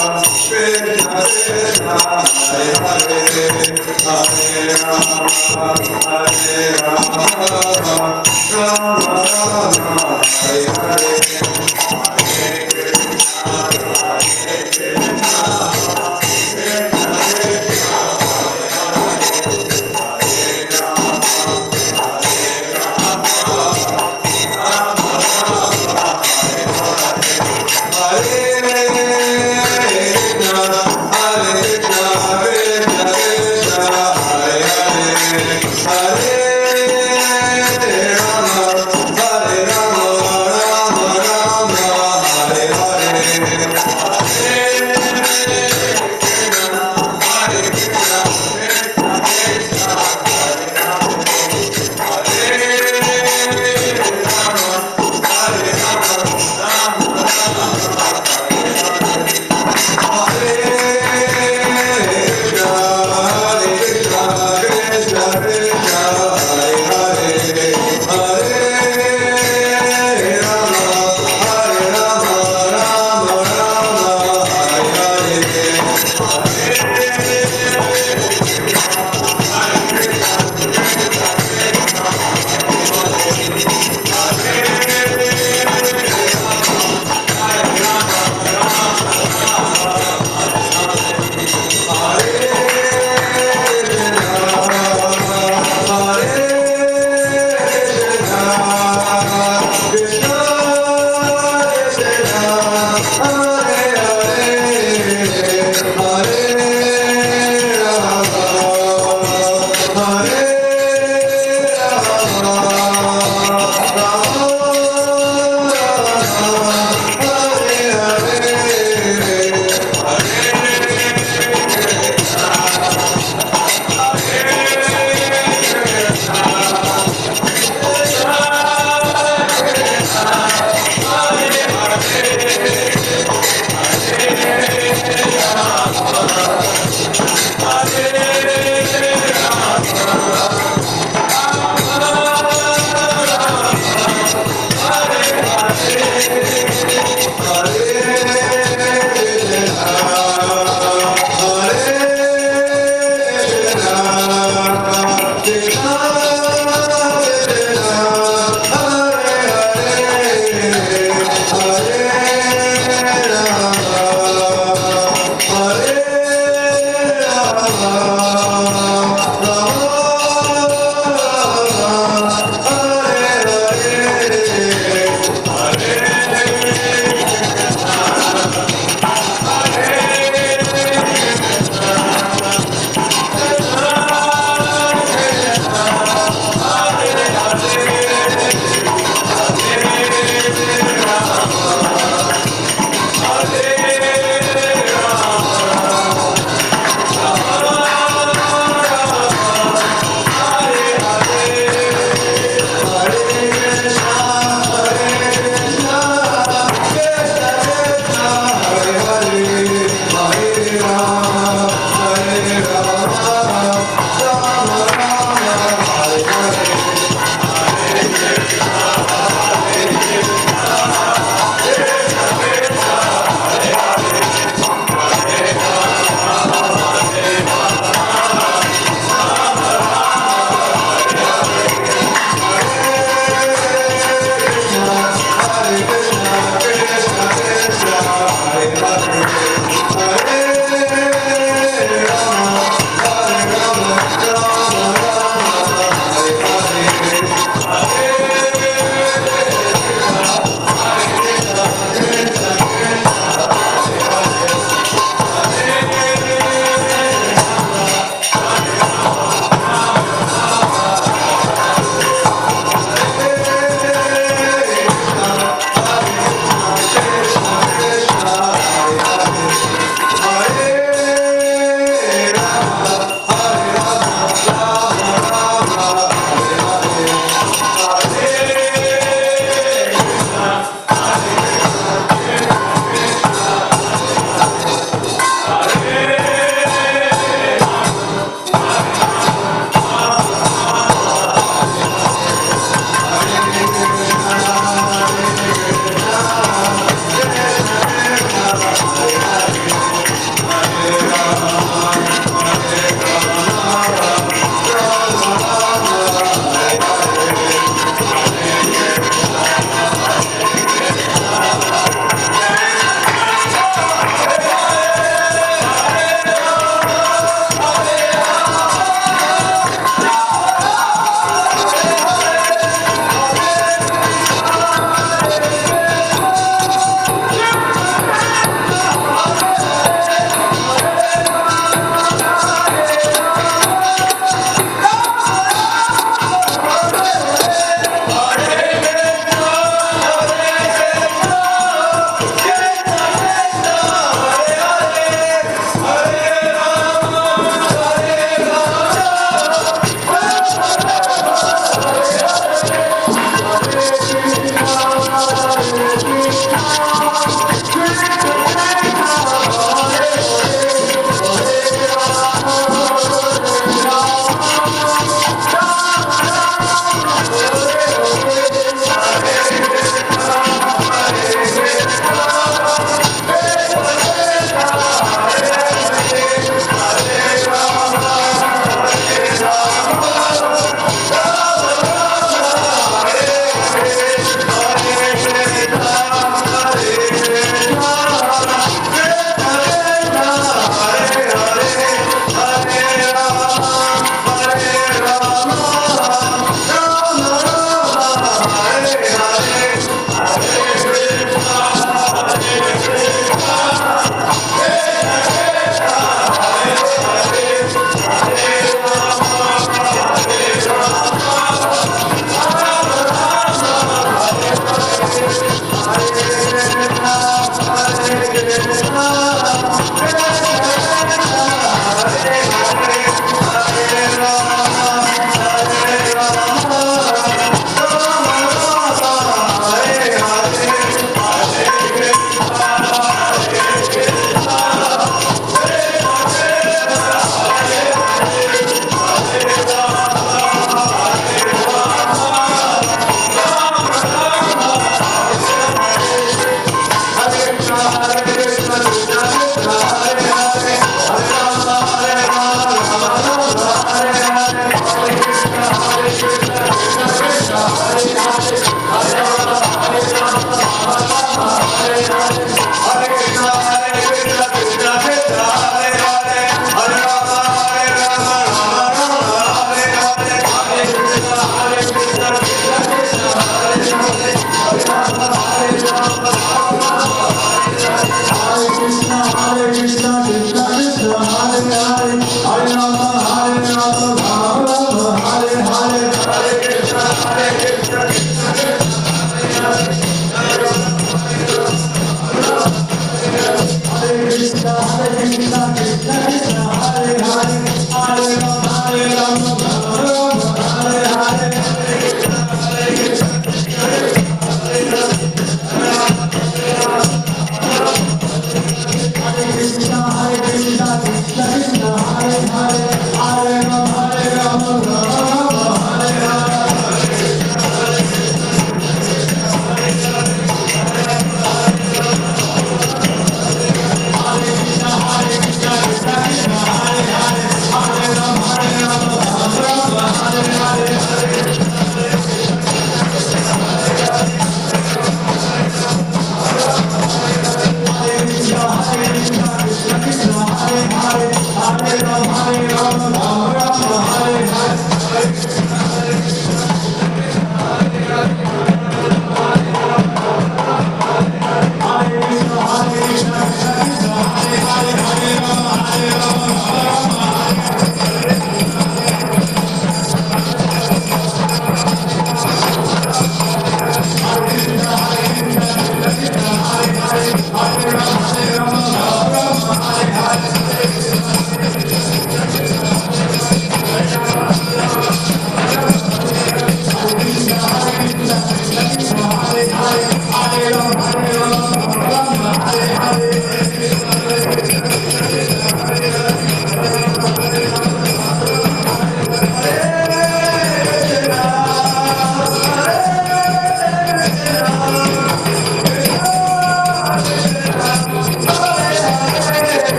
Hare Rama, Rama Rama,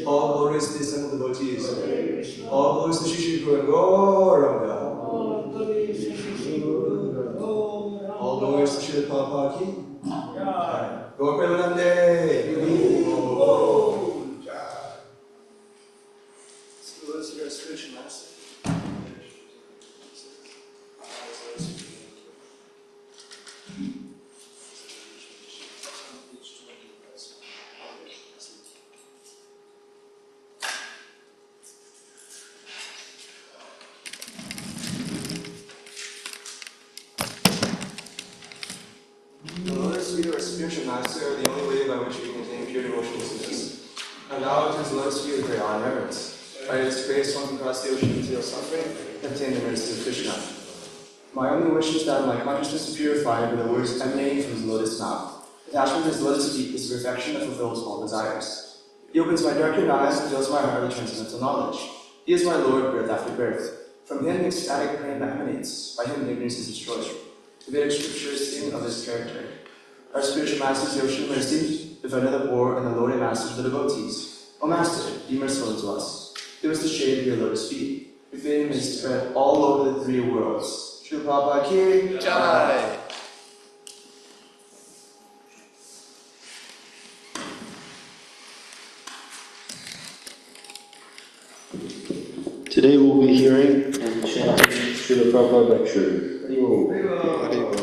All glory is to the assembled devotees. All glory is to Shri Shri Guru and Gauranga. All glory is to Shri Prabhupada ki. Gaur Premanande. So let's hear a spiritual master. The lotus feet or spiritual master are the only way by which we can attain pure devotional sweetness. And now it is the lotus feet with great honor and reverence. By its grace, one can cross the ocean of material suffering and obtain the mercy of Krishna. My only wish is that my consciousness is purified by the words emanating from his lotus mouth. Attachment to his lotus feet is the perfection that fulfills all desires. He opens my darkened eyes and fills my heart with transcendental knowledge. He is my Lord, birth after birth. From him ecstatic praying emanates. By him ignorance is destroyed. The Vedic scriptures sing of his character. Our spiritual masters, Yoshua Mercy, defender of the poor, and the Lord and Master of the devotees. O Master, be merciful to us. Give us the shade of your lotus feet. Your fame may spread all over the three worlds. Shri Prabhupada ki Jai. Today we'll be hearing and chanting Srila Prabhupada lecture. Hari Om.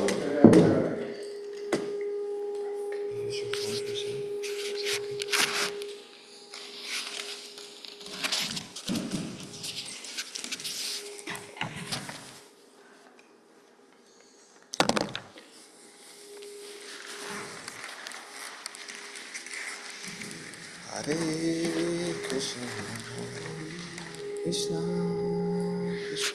Hare Krishna, Krishna Krishna.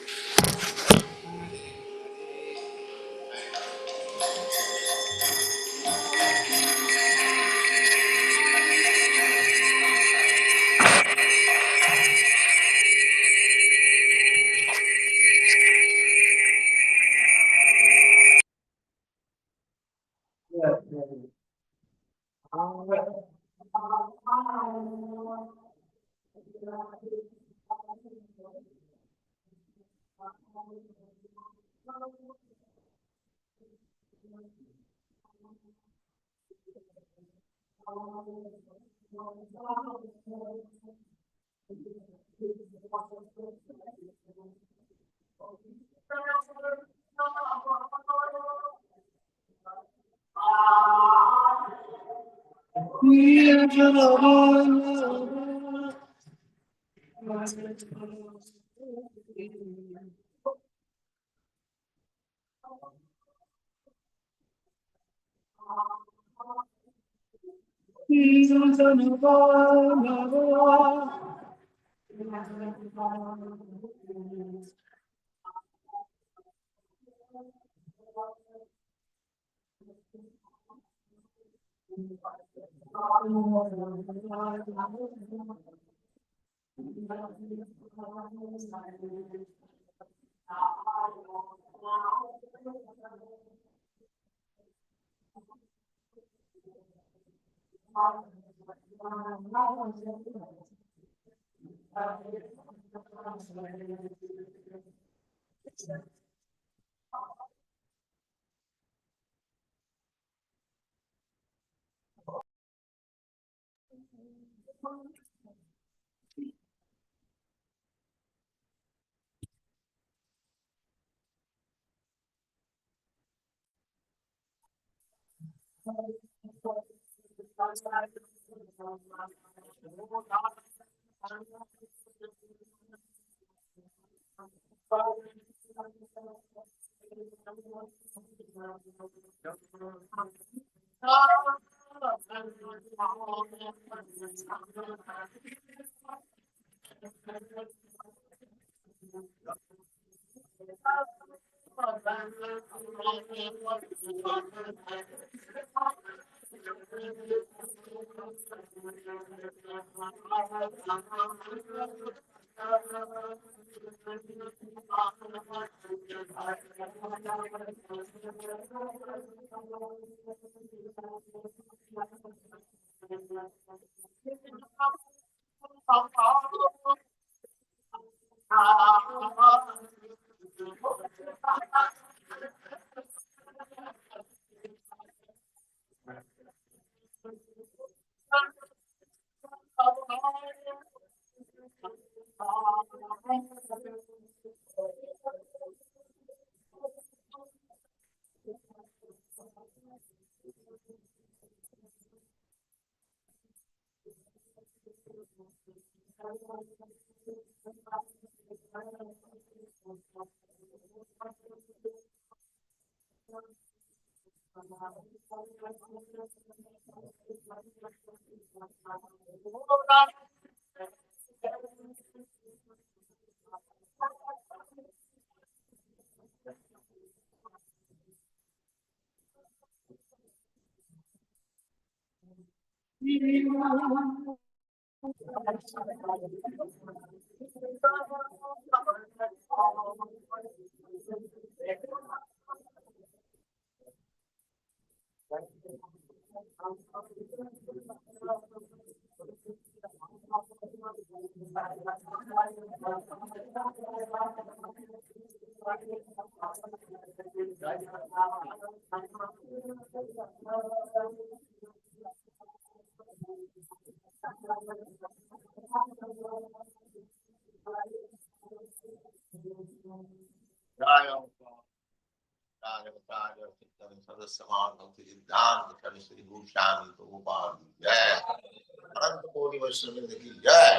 अनंत कोटि वैष्णववृंद की जय।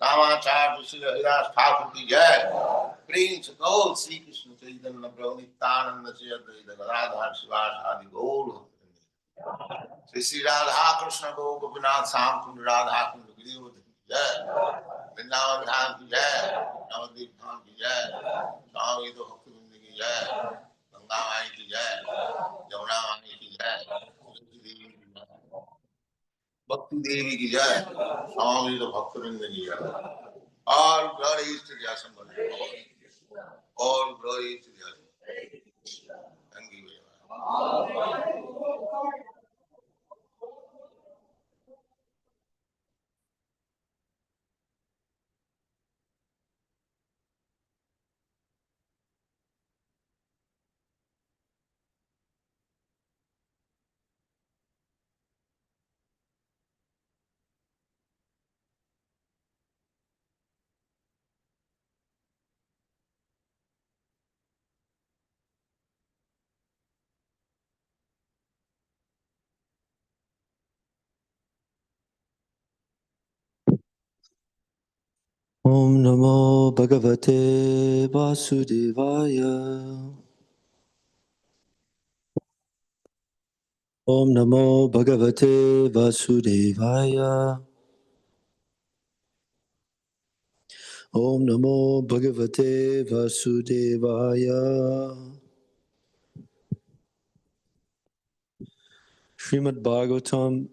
रामाचार्य श्री हरिदास ठाकुर की जय। Prince गौर श्री कृष्ण चैतन्य प्रभु नित्यानंद श्री अद्वैत गदाधर शिवास आदि गौर श्री श्री राधा कृष्ण को गोपीनाथ श्याम कुंड राधा कुंड गिरिवध की जय। वृंदावन धाम की जय। नवद्वीप धाम की जय। स्वामी तो भक्तवृंद की जय। गंगा माई की जय। यमुना माई की जय। तुलसी देवी की जय। भक्ति देवी की जय। स्वामी तो भक्तवृंद की जय। All glories to the Assembly. All glories to the Assembly. Thank you very much. Om Namo Bhagavate Vasudevaya. Om Namo Bhagavate Vasudevaya. Om Namo Bhagavate Vasudevaya. Srimad Bhagavatam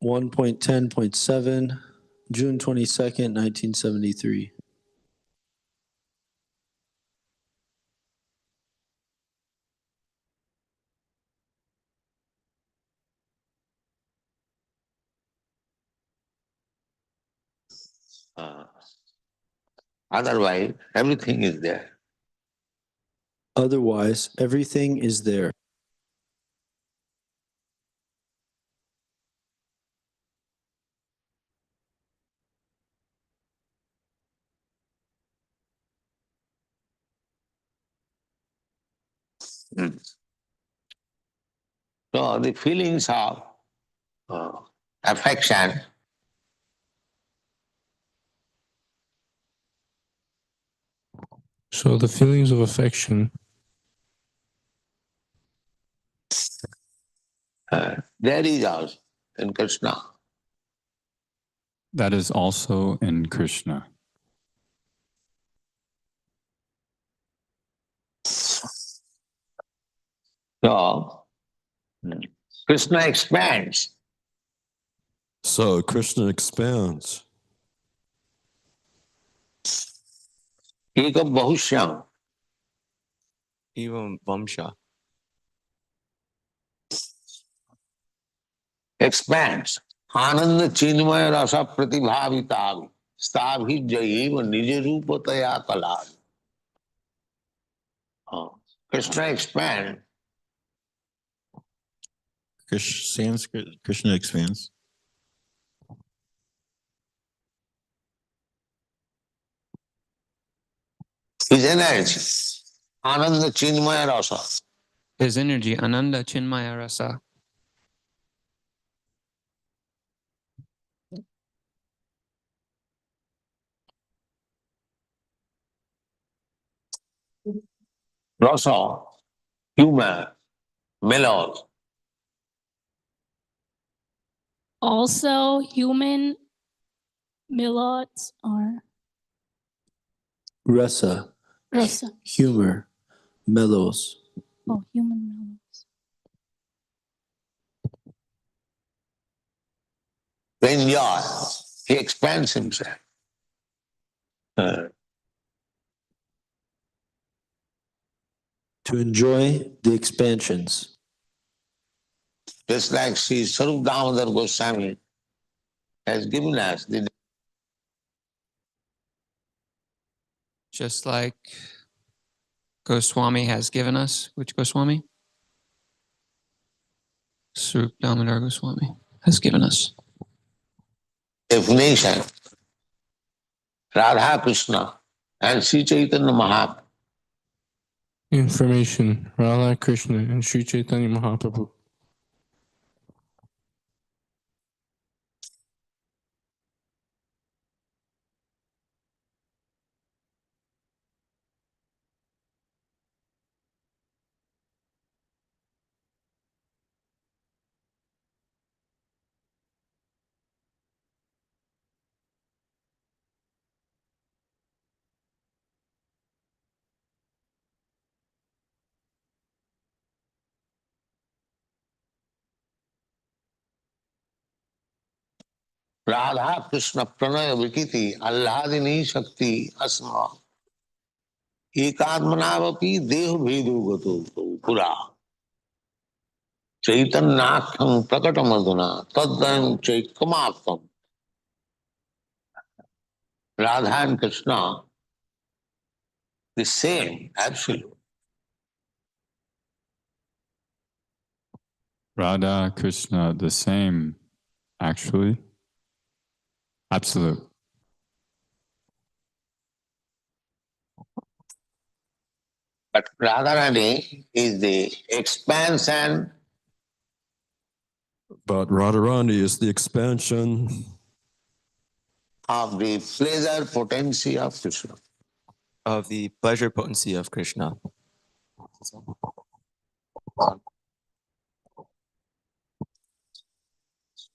1.10.7, June 22nd, 1973. Otherwise, everything is there. Otherwise, everything is there. So the feelings of affection So the feelings of affection, there is also in Krishna. that is also in Krishna. So Krishna expands. So Krishna expands. Ekam bahushyam. Evam Vamsha Expands. आनंद चिन्मय रस प्रतिभाविता स्थाभिजयीव निज रूपतया कला. Krishna expand Sanskrit, Krishna expands. his energy. Ananda chinmaya rasa. His energy, Ananda Chinmaya Rasa, Rasa, humor, mellows. Also, human melodies are Rasa, rasa. humor, mellows. Oh, human melodies. To enjoy, he expands himself. To enjoy the expansions. Just like Sri Sarup Damodar Goswami has given us the just like Goswami has given us. Which Goswami? Swarup Damodar Goswami has given us. definition. Radha Krishna and Sri Chaitanya Mahaprabhu. Information, Radha Krishna and Sri Chaitanya Mahaprabhu. Radha Krishna Pranaya Vikiti Alladini Shakti Asma Ekadmanavapi Deha Vedu Gato Pura Chaitanyakam Prakatamaduna Taddan Chaikamakam. Radha and Krishna, the same, absolute. Radha Krishna, the same, actually. Absolute. But Radharani is the expansion But Radharani is the expansion of the pleasure potency of Krishna. Of the pleasure potency of Krishna.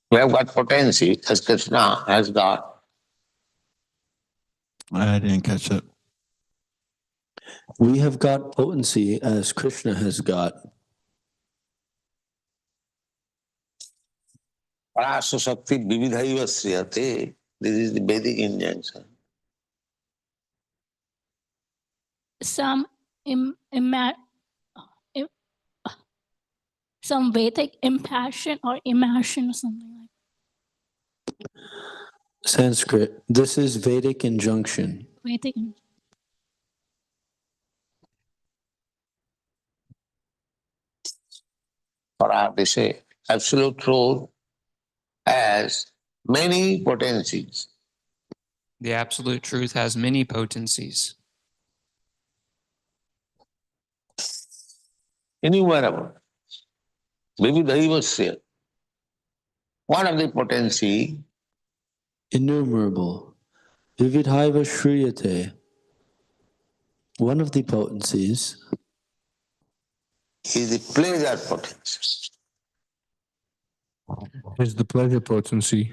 We have got potency as Krishna has got. I didn't catch it. We have got potency as Krishna has got. Parasya Shakti Vividhaiva Sriyate. This is the Vedic injunction. Some some Vedic impassion or immersion or something like Sanskrit. This is Vedic injunction. Vedic. Or they say absolute truth has many potencies. The absolute truth has many potencies. Innumerable. Vividhaiva Sriyate. One of the potency Innumerable. Vividhaiva Shriyate. One of the potencies is the pleasure potency. Is the pleasure potency.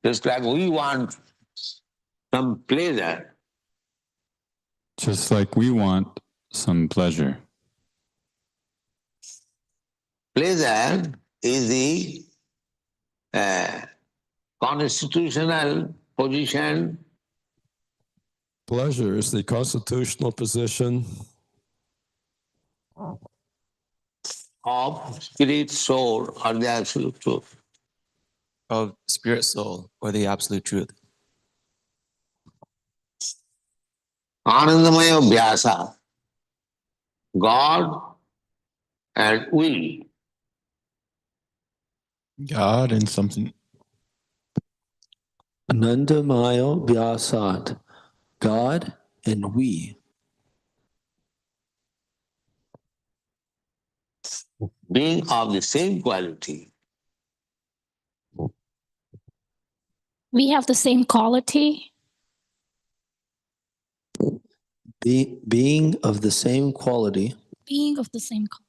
Just like we want some pleasure, Just like we want some pleasure. pleasure is the constitutional position pleasure is the constitutional position of spirit, soul, or the absolute truth. of spirit, soul, or the absolute truth. Anandamaya Vyasa, God and we. God and something. Anandamaya Vyasat, God and we. Being of the same quality, We have the same quality. Being of the same quality, Being of the same quality.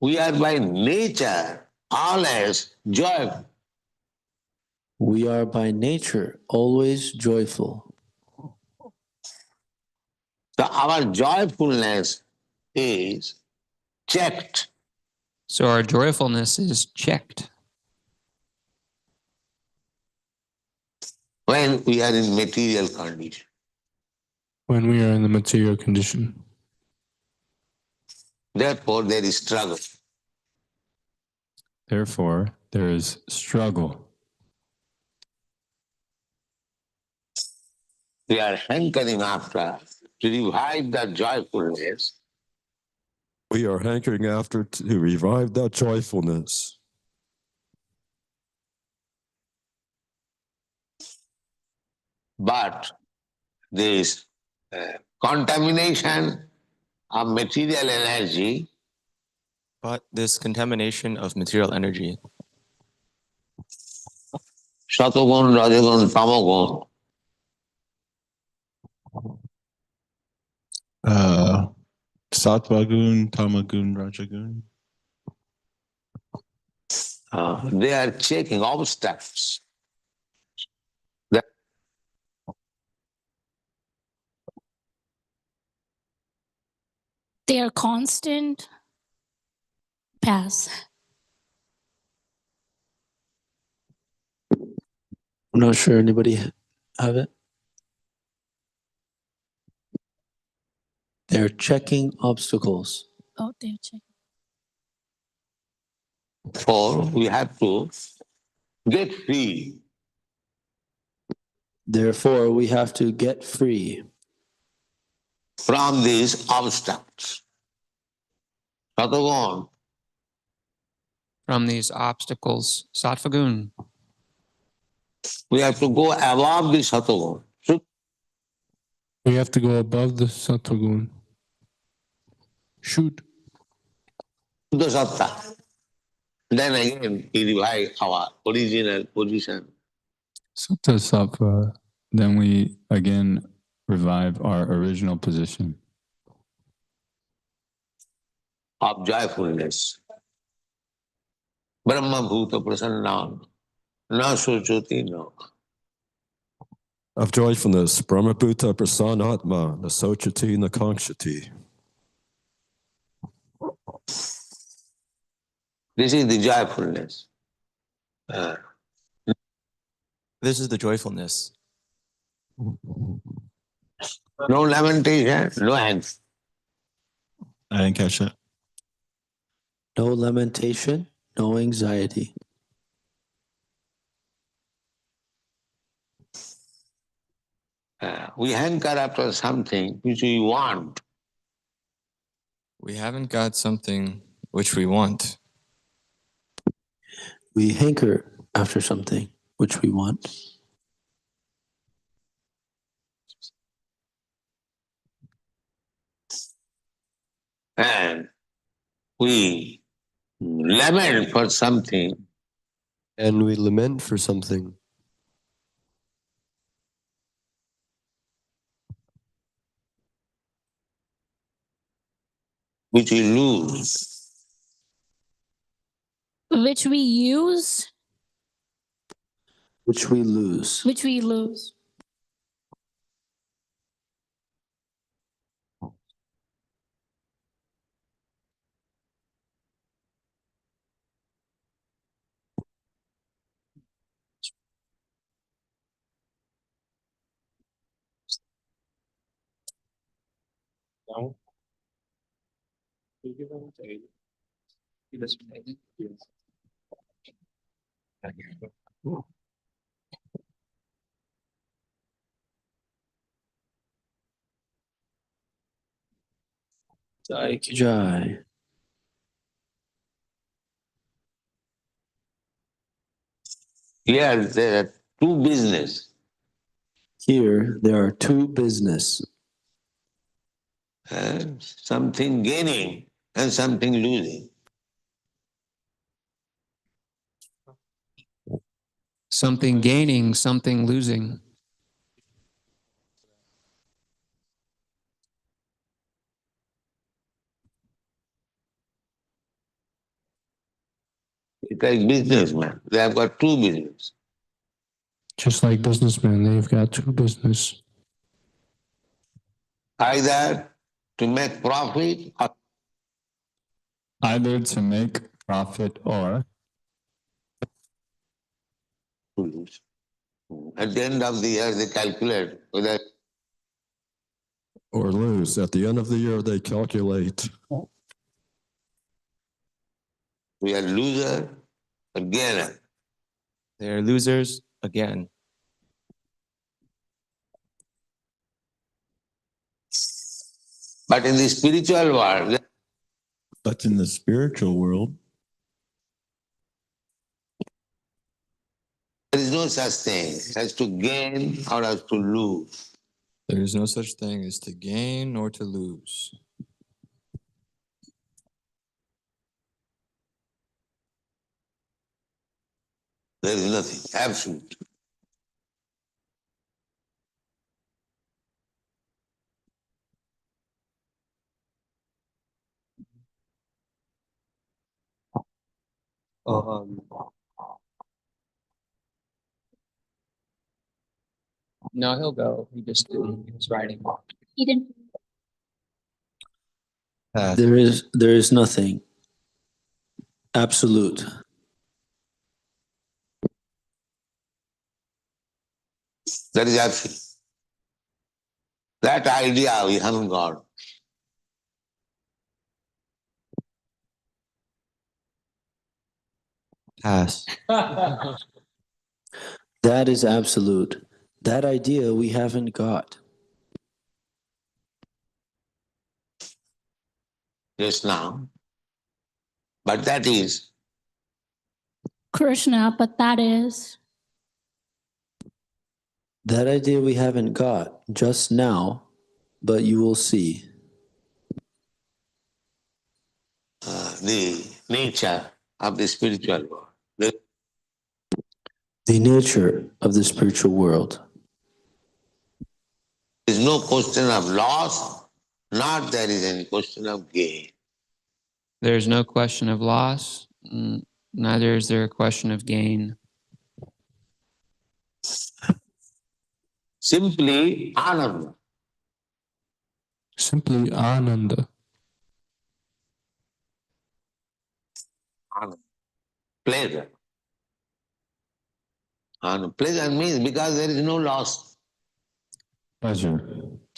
we are by nature always joyful. we are by nature always joyful. So our joyfulness is checked. So our joyfulness is checked When we are in material condition. When we are in the material condition. Therefore, there is struggle. Therefore, there is struggle. We are hankering after to revive that joyfulness. We are hankering after to revive that joyfulness. But this contamination of material energy But this contamination of material energy, Satagun, Rajagun, Tamagun, Sattvagun, Tamagun, Rajagun. they are checking obstacles. They are constant. Pass. I'm not sure anybody have it. They're checking obstacles. Oh, they're checking. For we have to get free Therefore, we have to get free from these obstacles. Satagun, from these obstacles, Sattvagun. we have to go above the Satagun. We have to go above the Sattvagun. Shoot. Shuddha Satta. Then again we revive our original position. Satta Sattva. Then we again revive our original position of joyfulness. Brahma Bhuta Prasannan, na Suchuti no. Of joyfulness, Brahmabhuta Prasanatma, Nasochati Nakangshati. This is the joyfulness. This is the joyfulness. No lamentation, no hands. I didn't catch that. no lamentation, no anxiety. We hanker after something which we want. We haven't got something which we want. We hanker after something which we want. And we lament for something And we lament for something which we lose. Which we use. Which we lose. Which we lose. No. Jai ki jai. Here there are two business. Here there are two business. Something gaining and something losing. Something gaining, something losing. It's like businessmen. They have got two business. Just like businessmen, they've got two business. Either to make profit or Either to make profit or to lose. At the end of the year, they calculate whether Or lose. At the end of the year, they calculate. we are loser or gainer. They're losers again. But in the spiritual world, But in the spiritual world, there is no such thing as to gain or as to lose. There is no such thing as to gain or to lose. There is nothing, absolute. No, he'll go. He was writing. He didn't. There is nothing. Absolute. That is absolute. That idea we haven't got. Pass. That is absolute. That idea we haven't got. Just now. But that is Krishna, but that is. That idea we haven't got just now, but you will see. The nature of the spiritual world. There The nature of the spiritual world. is no question of loss, not there is any question of gain. There's no question of loss, neither is there a question of gain. Simply ananda. simply ananda. Ananda. Pleasure. And pleasure means because there is no loss. Pleasure.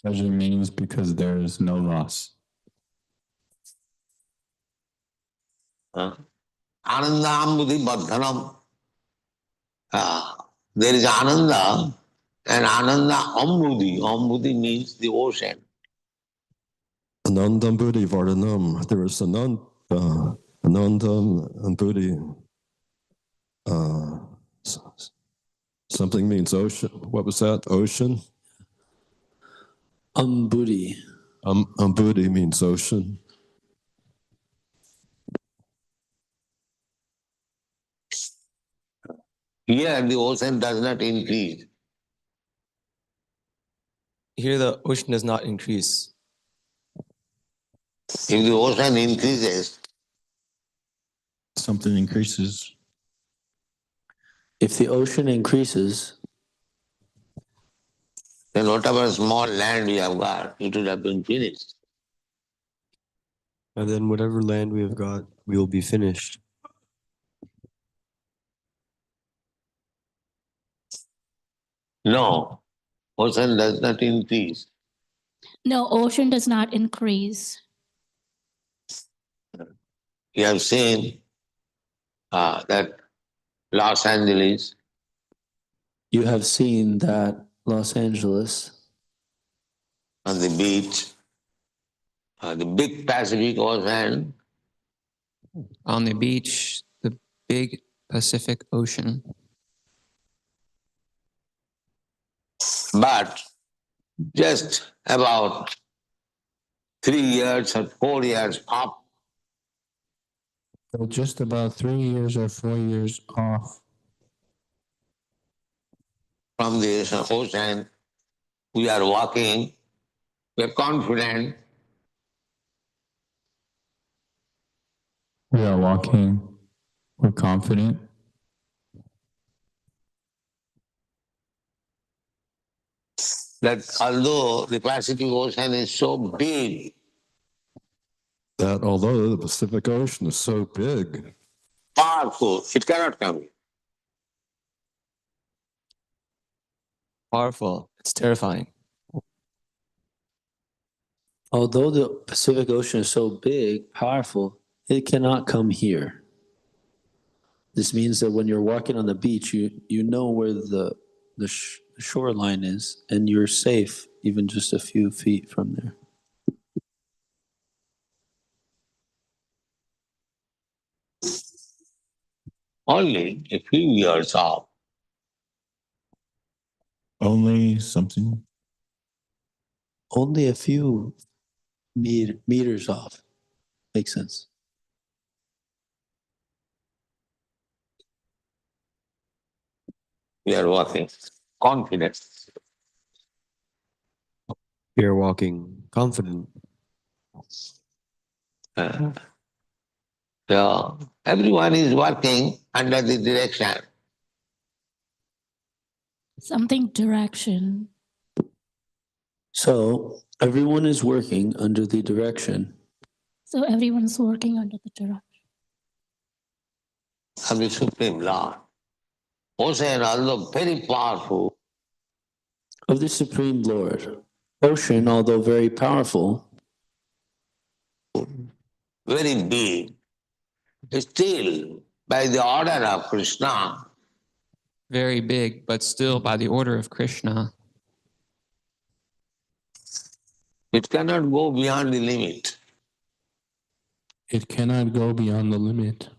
Pleasure means because there is no loss. Anandam buddhi baddhanam. There is ananda and ananda ambudhi. Ambudhi means the ocean. Anandam Buddhi Vardhanam. There is Anandam and Buddhi. Something means ocean. What was that? Ocean? Buddhi. Buddhi means ocean. Here the ocean does not increase. Here the ocean does not increase. If the ocean increases, Something increases. If the ocean increases, then whatever small land we have got, it would have been finished. And then whatever land we have got, we will be finished. No, ocean does not increase. No, ocean does not increase. you have seen that Los Angeles, You have seen that Los Angeles on the beach, the big Pacific Ocean, On the beach, the big Pacific Ocean. but just about 3 years or 4 years up So just about 3 years or 4 years off from the ocean, we are walking, we are confident, we are walking. We're confident that although the Pacific Ocean is so big, That although the Pacific Ocean is so big, powerful, it cannot come here. Powerful. It's terrifying. Although the Pacific Ocean is so big, powerful, it cannot come here. This means that when you're walking on the beach, you know where the shoreline is, and you're safe even just a few feet from there. Only a few years off. only something. Only a few meters off. Makes sense. We are walking confident. We are walking confident. So everyone is working under the direction. Something direction. So everyone is working under the direction So everyone's working under the direction of the Supreme Lord. Ocean, although very powerful, of the Supreme Lord. Ocean, although very powerful, very big, still by the order of Krishna, Very big, but still by the order of Krishna, it cannot go beyond the limit. It cannot go beyond the limit.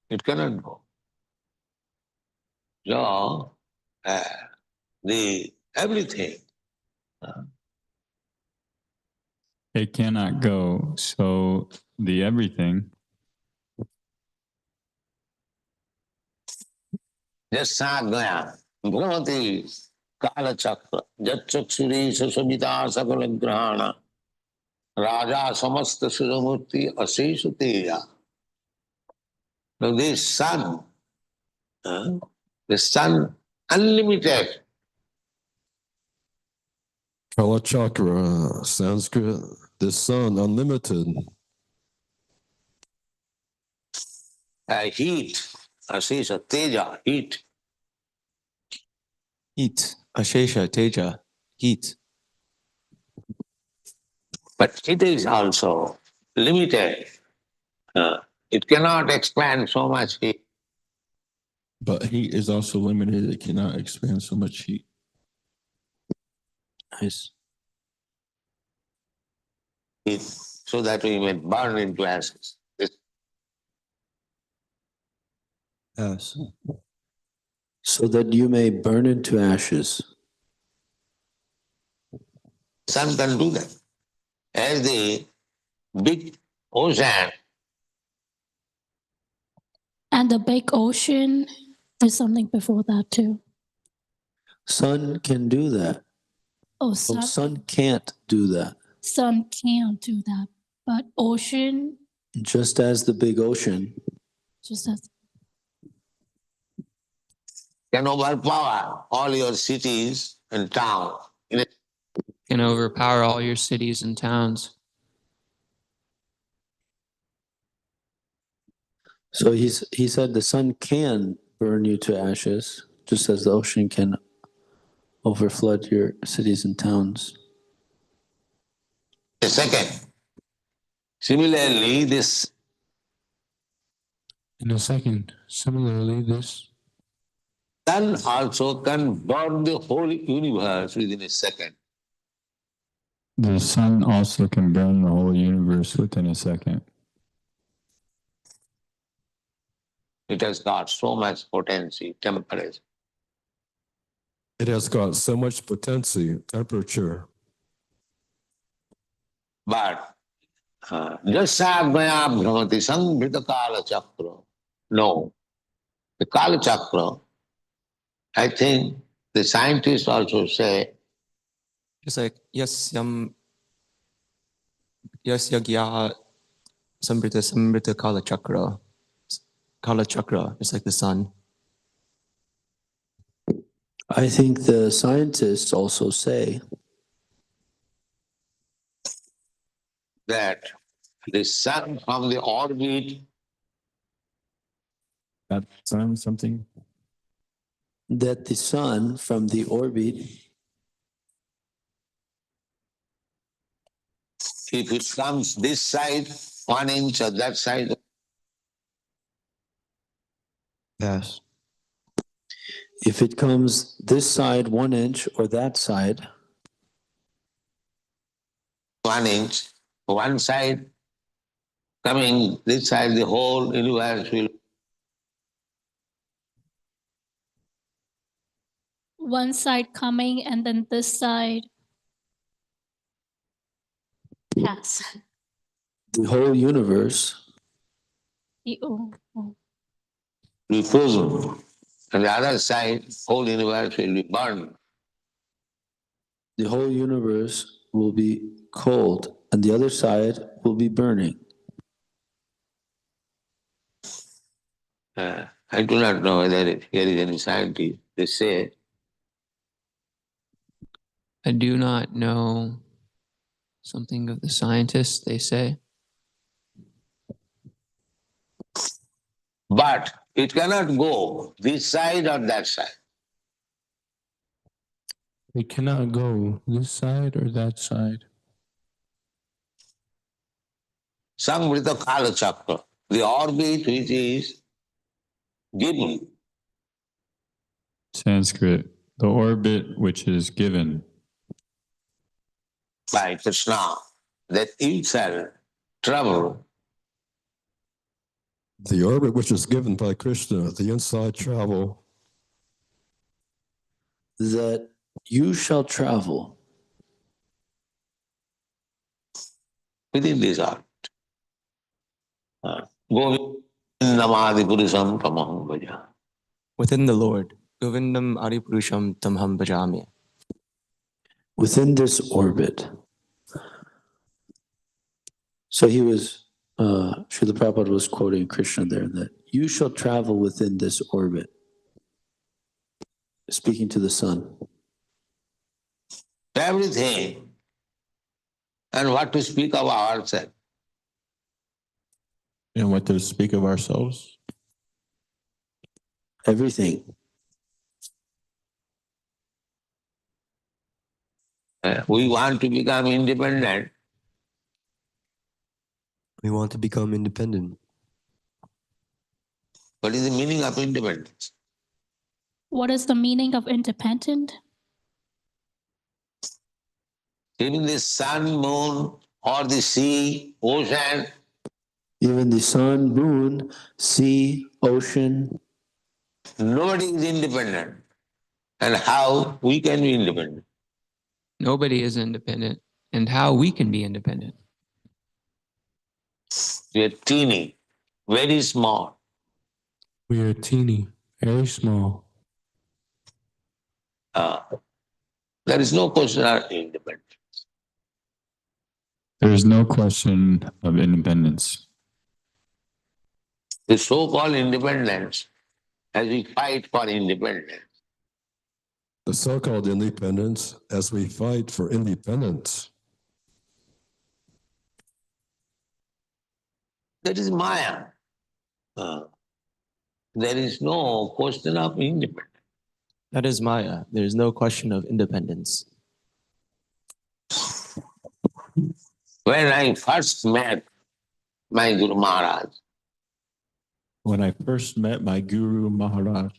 It cannot go. So, the everything, It cannot go. So the everything, jasagaya, bhavati kala chakra, jachakshuri sasavita sakala grahana, raja samasta suramurti aseshateya. Now this sun, the sun unlimited, Kala Chakra, Sanskrit, the sun, unlimited. heat, asesha, teja, heat, Heat. Ashesha, Teja. Heat. but it is also limited. It cannot expand so much heat. but heat is also limited. It cannot expand so much heat. nice. So that we may burn into ashes. Yes. So that you may burn into ashes. Sun can do that. As the big ocean, and the big ocean. There's something before that too. Sun can do that. Oh, Sun can't do that. sun can't do that, but ocean Just as the big ocean just as can overpower all your cities and towns. can overpower all your cities and towns. So he said the sun can burn you to ashes, just as the ocean can overflood your cities and towns. The second, Similarly, this In a second, similarly, this sun also can burn the whole universe within a second. the sun also can burn the whole universe within a second. It has got so much potency, temperature. It has got so much potency, temperature. But jasabhaya bhramati sangrita kala chakra. No. The kala chakra, I think the scientists also say, It's like yasya sambrita kala chakra. Kala chakra is like the sun. I think the scientists also say that the sun from the orbit that sun something. that the sun from the orbit, if it comes this side 1 inch or that side, Pass. if it comes this side 1 inch or that side, 1 inch, one side coming this side, the whole universe will One side coming and then this side pass. the whole universe Oh, oh. be frozen. And the other side, whole universe will be burned. the whole universe will be cold and the other side will be burning. I do not know whether here is any scientist. They say I do not know something of the scientists, they say. but it cannot go this side or that side. It cannot go this side or that side. Samvrita Kala Chakra, the orbit which is given Sanskrit, the orbit which is given by Krishna, that it shall travel The orbit which is given by Krishna, the inside travel, That you shall travel within this orbit. Govindamadi Purusham Tamaham Bhaja. Within the Lord. Govindam Adipurusham Tamham Bhajami. within this orbit. So he was, Srila Prabhupada was quoting Krishna there, that you shall travel within this orbit, speaking to the sun. Everything. And what to speak of ourselves. And what to speak of ourselves? Everything. We want to become independent. We want to become independent. What is the meaning of independence? What is the meaning of independent? Even the sun, moon, or the sea, ocean, Even the sun, moon, sea, ocean, nobody is independent. And how we can be independent? Nobody is independent. And how we can be independent? We are teeny, very small. We are teeny, very small. There is no question of independence. There is no question of independence. The so-called independence, as we fight for independence, the so-called independence, as we fight for independence, that is Maya. There is no question of independence. That is Maya. There is no question of independence. When I first met my Guru Maharaj. When I first met my Guru Maharaj,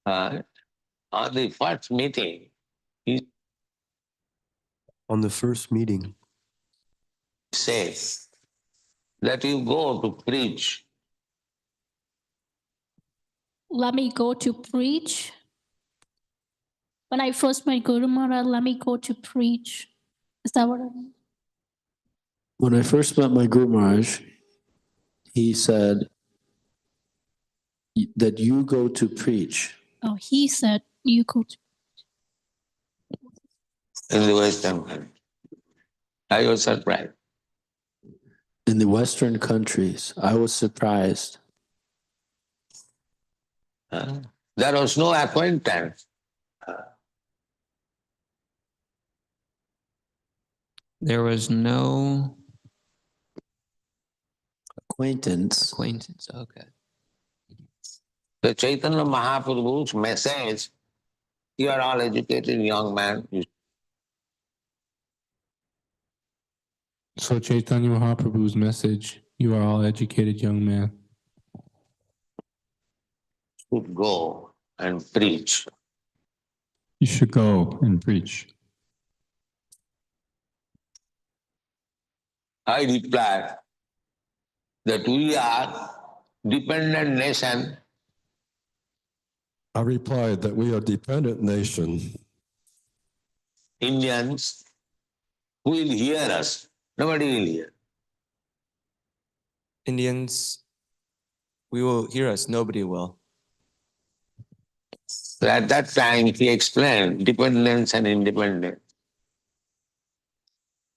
On the first meeting, he On the first meeting, says that you go to preach. Let me go to preach. When I first met Guru Maharaj, let me go to preach. Is that what I mean? When I first met my Guru Maharaj, he said that you go to preach. Oh, he said you go to. In the Western country. I was surprised. In the Western countries, I was surprised. There was no acquaintance. There was no Acquaintance. acquaintance. Okay. The Chaitanya Mahaprabhu's message, you are all educated young man. so Chaitanya Mahaprabhu's message, you are all educated young man, Should go and preach. you should go and preach. I replied that we are dependent nation. I replied that we are a dependent nation. Indians who will hear us. Nobody will hear. Indians, we will hear us, nobody will. So at that time he explained dependence and independence.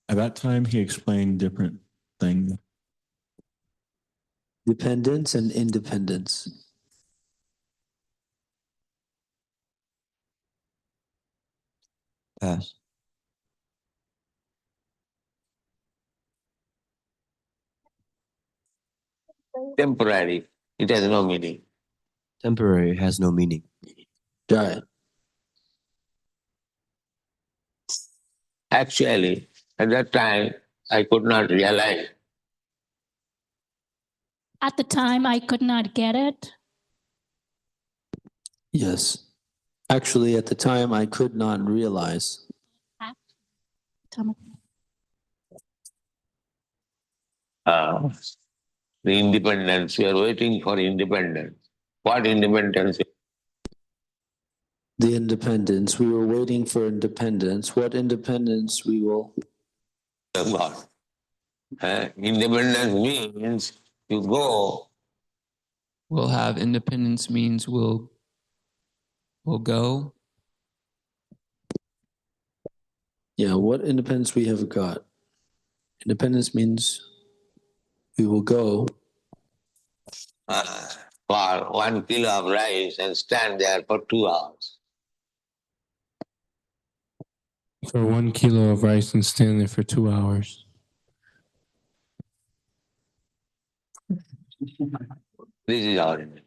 At that time, he explained different things. Dependence and independence. Pass. Temporary. It has no meaning. Temporary has no meaning. Right. Actually, at that time, I could not realize. At the time, I could not get it. Yes. Actually, at the time, I could not realize. The independence. We are waiting for independence. What independence? The independence. We were waiting for independence. What independence we will? God. Independence means you go. We'll have independence means we'll go. Yeah, what independence we have got? Independence means we will go For 1 kilo of rice and stand there for 2 hours. For 1 kilo of rice and stand there for 2 hours. This is our independence.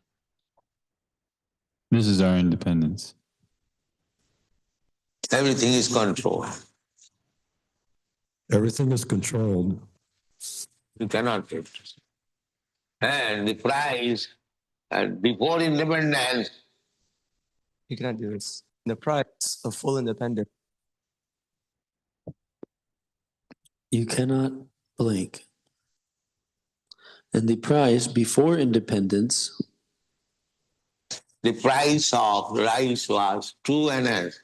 This is our independence. Everything is controlled. Everything is controlled. You cannot get it. And the price, before independence, You cannot do this. The price of full independence, you cannot blink. And the price before independence, the price of rice was 2 annas.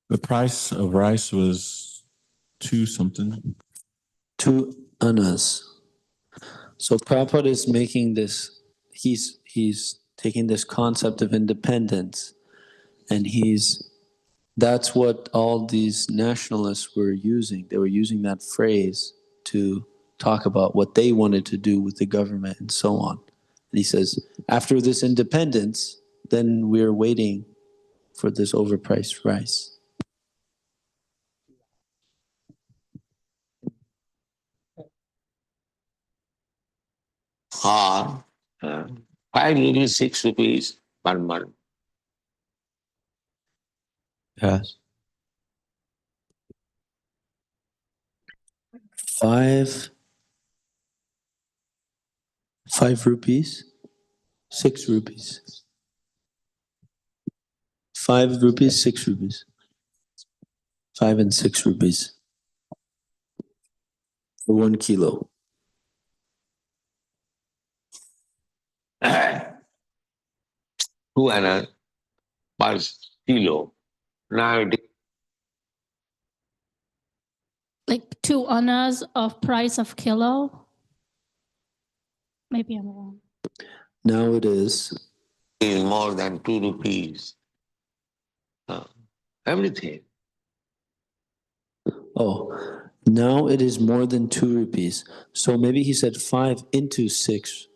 The price of rice was 2 something. 2 annas. So Prabhupada is making this, he's taking this concept of independence, and that's what all these nationalists were using. They were using that phrase to talk about what they wanted to do with the government and so on. And he says, after this independence, then we're waiting for this overpriced rice. Or 5 rupees, 6 rupees per month. Yes. 5 rupees, 6 rupees. 5 rupees, 6 rupees. 5 and 6 rupees for 1 kilo. 2 anna per kilo. Now it is Like 2 annas of price of kilo? Maybe I'm wrong. Now it is more than 2 rupees. Everything. Oh, now it is more than 2 rupees. So maybe he said 5 into 6.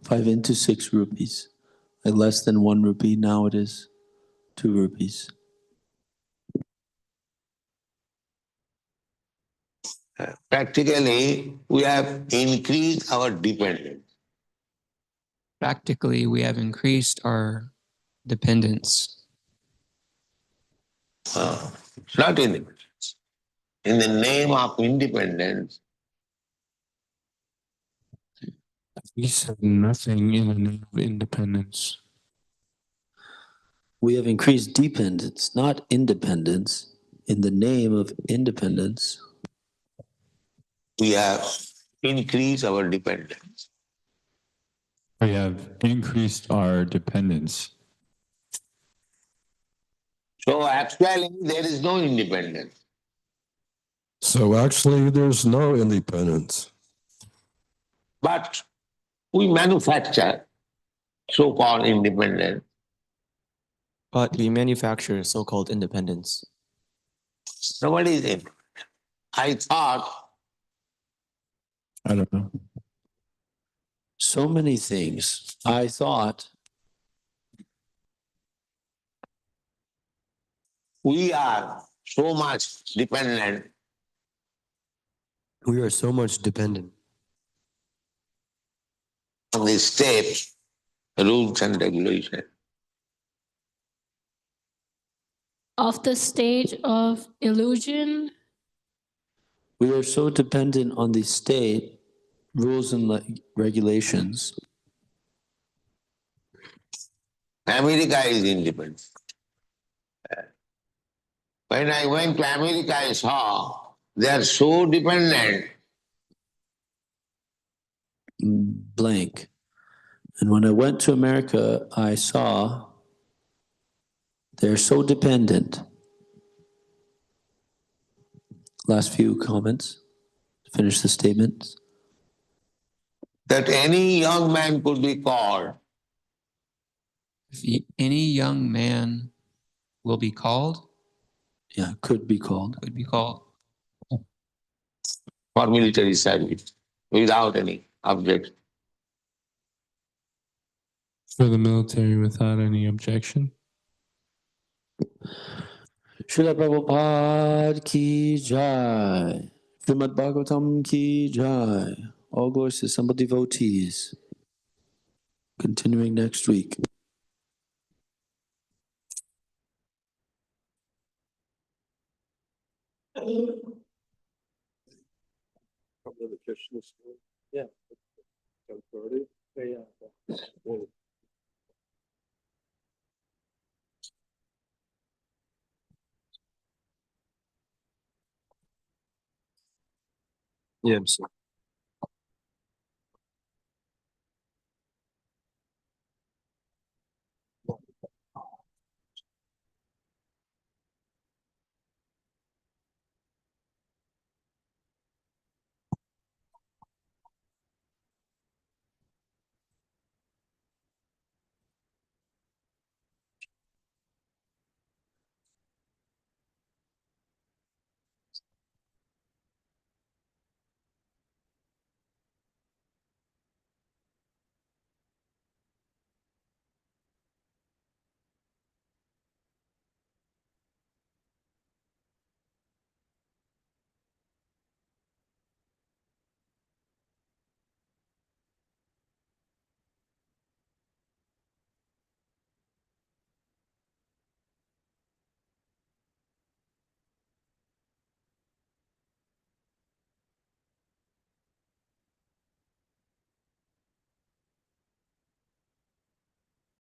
5 into 6 rupees. Like less than 1 rupee. Now it is 2 rupees. Practically, we have increased our dependence. Practically, we have increased our dependence. It's not independence. In the name of independence, He said nothing in the name of independence. We have increased dependence, not independence. In the name of independence, we have increased our dependence. We have increased our dependence. So actually, there is no independence. So actually, there's no independence. But we manufacture so-called independence. But we manufacture so-called independence. Nobody is independent. I thought I don't know. so many things. I thought we are so much dependent We are so much dependent on the state rules and regulations. Of the stage of illusion, we are so dependent on the state, rules, and regulations. America is independent. When I went to America, I saw they are so dependent. Blank. And when I went to America, I saw they're so dependent. Last few comments. Finish the statements. That any young man could be called. Any young man will be called? Yeah, could be called. Could be called. For military service without any objection. For the military without any objection. Srila Prabhupada ki jai. Srimad Bhagavatam ki jai. All glories to assembled devotees. Continuing next week. Yeah. 10:30. Yeah,